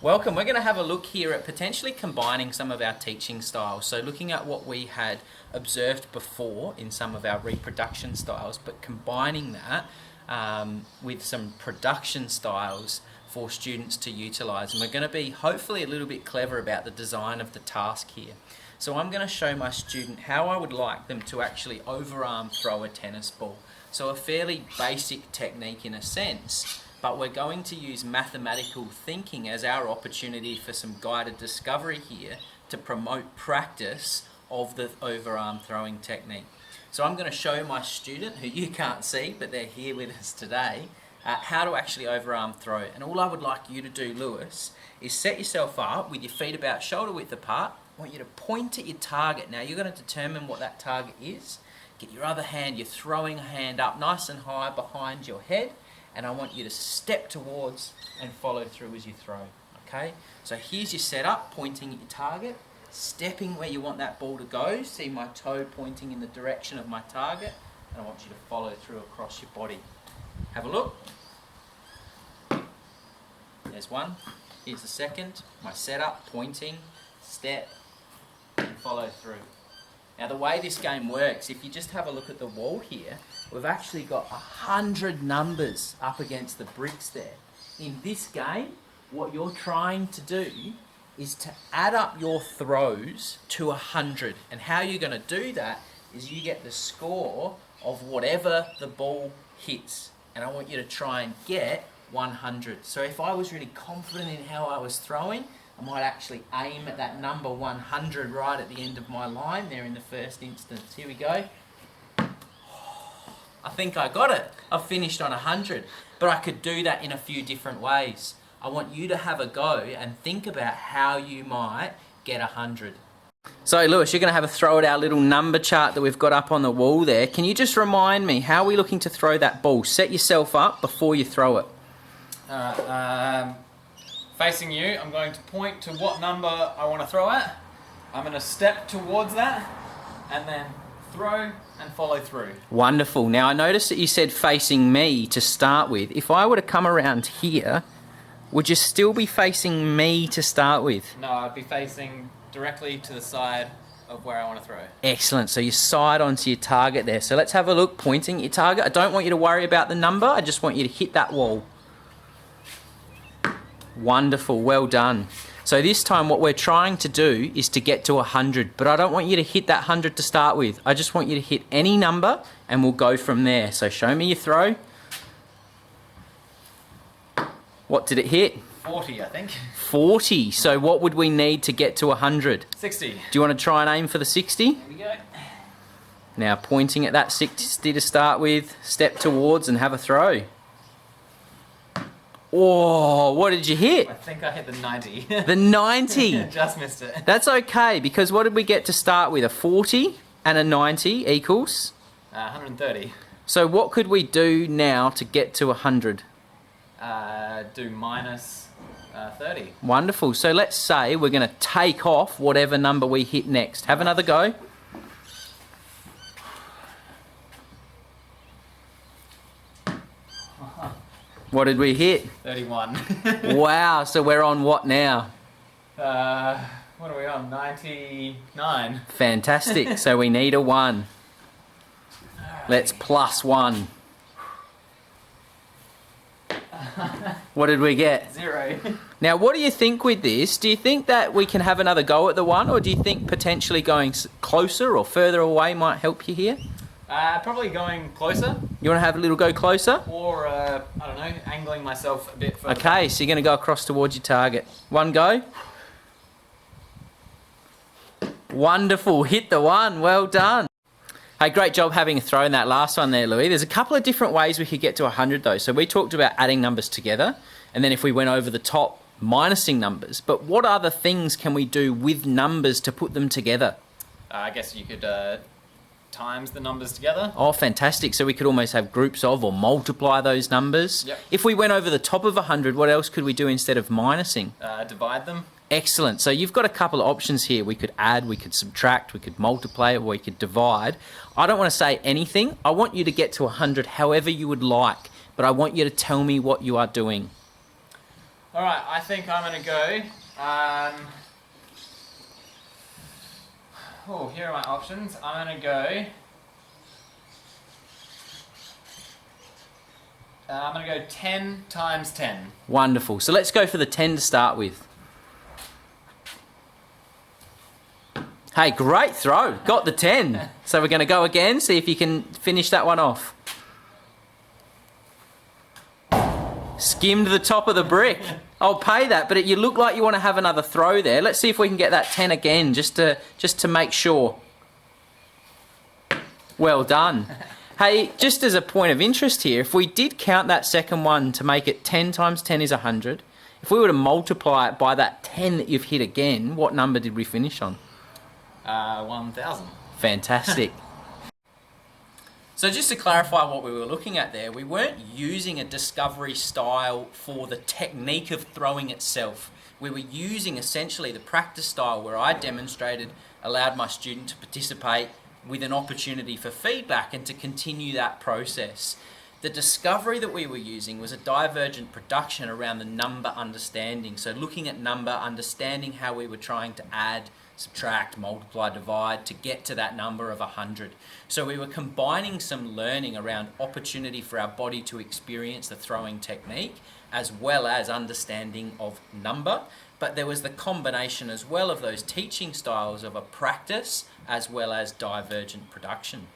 Welcome. We're going to have a look here at potentially combining some of our teaching styles. So looking at what we had observed before in some of our reproduction styles, but combining that with some production styles for students to utilise. And we're going to be hopefully a little bit clever about the design of the task here. So I'm going to show my student how I would like them to actually overarm throw a tennis ball. So a fairly basic technique in a sense, but we're going to use mathematical thinking as our opportunity for some guided discovery here to promote practice of the overarm throwing technique. So I'm going to show my student, who you can't see, but they're here with us today, how to actually overarm throw. And all I would like you to do, Lewis, is set yourself up with your feet about shoulder width apart. I want you to point at your target. Now you're going to determine what that target is. Get your other hand, you're throwing a hand up nice and high behind your head, and I want you to step towards and follow through as you throw. Okay? So here's your setup, pointing at your target, stepping where you want that ball to go. See my toe pointing in the direction of my target, and I want you to follow through across your body. Have a look. There's one. Here's the second. My setup, pointing, step, and follow through. Now the way this game works, if you just have a look at the wall here, we've actually got 100 numbers up against the bricks there. In this game, what you're trying to do is to add up your throws to 100. And how you're going to do that is you get the score of whatever the ball hits. And I want you to try and get 100. So if I was really confident in how I was throwing, I might actually aim at that number 100 right at the end of my line there in the first instance. Here we go. I think I got it. I've finished on 100. But I could do that in a few different ways. I want you to have a go and think about how you might get 100. So Lewis, you're going to have a throw at our little number chart that we've got up on the wall there. Can you just remind me, how are we looking to throw that ball? Set yourself up before you throw it. Facing you, I'm going to point to what number I want to throw at. I'm going to step towards that and then throw and follow through. Wonderful. Now I noticed that you said facing me to start with. If I were to come around here, would you still be facing me to start with? No, I'd be facing directly to the side of where I want to throw. Excellent. So you side onto your target there. So let's have a look, pointing at your target. I don't want you to worry about the number. I just want you to hit that wall. Wonderful, well done. So this time what we're trying to do is to get to 100, but I don't want you to hit that 100 to start with. I just want you to hit any number and we'll go from there. So show me your throw. What did it hit? 40, I think. 40. So what would we need to get to 100? 60. Do you want to try and aim for the 60? Here we go. Now pointing at that 60 to start with, step towards and have a throw. Oh, what did you hit? I think I hit the 90. The 90? Just missed it. That's okay, because what did we get to start with? A 40 and a 90 equals? 130. So what could we do now to get to 100? Do minus 30. Wonderful. So let's say we're going to take off whatever number we hit next. Have another go. What did we hit? 31. Wow, so we're on what now? What are we on? 99. Fantastic. So we need a 1. Let's plus 1. What did we get? 0. Now, what do you think with this? Do you think that we can have another go at the 1, or do you think potentially going closer or further away might help you here? Probably going closer. You want to have a little go closer? Or, I don't know, angling myself a bit further. Okay, so you're going to go across towards your target. 1 go. Wonderful, hit the 1, well done. Hey, great job having a throw in that last one there, Louis. There's a couple of different ways we could get to 100 though. So we talked about adding numbers together, and then if we went over the top, minusing numbers. But what other things can we do with numbers to put them together? I guess you could times the numbers together. Oh, fantastic. So we could almost have groups of or multiply those numbers. Yep. If we went over the top of 100, what else could we do instead of minusing? Divide them. Excellent. So you've got a couple of options here. We could add, we could subtract, we could multiply, or we could divide. I don't want to say anything. I want you to get to 100 however you would like, but I want you to tell me what you are doing. Alright, I think I'm going to go. Oh, here are my options. I'm going to go. I'm going to go 10 times 10. Wonderful. So let's go for the 10 to start with. Hey, great throw. Got the 10. So we're going to go again, see if you can finish that one off. Skimmed the top of the brick. I'll pay that, but you look like you want to have another throw there. Let's see if we can get that 10 again, just to make sure. Well done. Hey, just as a point of interest here, if we did count that second one to make it 10 times 10 is 100, if we were to multiply it by that 10 that you've hit again, what number did we finish on? 1,000. Fantastic. So just to clarify what we were looking at there, we weren't using a discovery style for the technique of throwing itself. We were using essentially the practice style where I demonstrated, allowed my student to participate with an opportunity for feedback and to continue that process. The discovery that we were using was a divergent production around the number understanding. So looking at number, understanding how we were trying to add, subtract, multiply, divide to get to that number of 100. So we were combining some learning around opportunity for our body to experience the throwing technique as well as understanding of number. But there was the combination as well of those teaching styles of a practice as well as divergent production.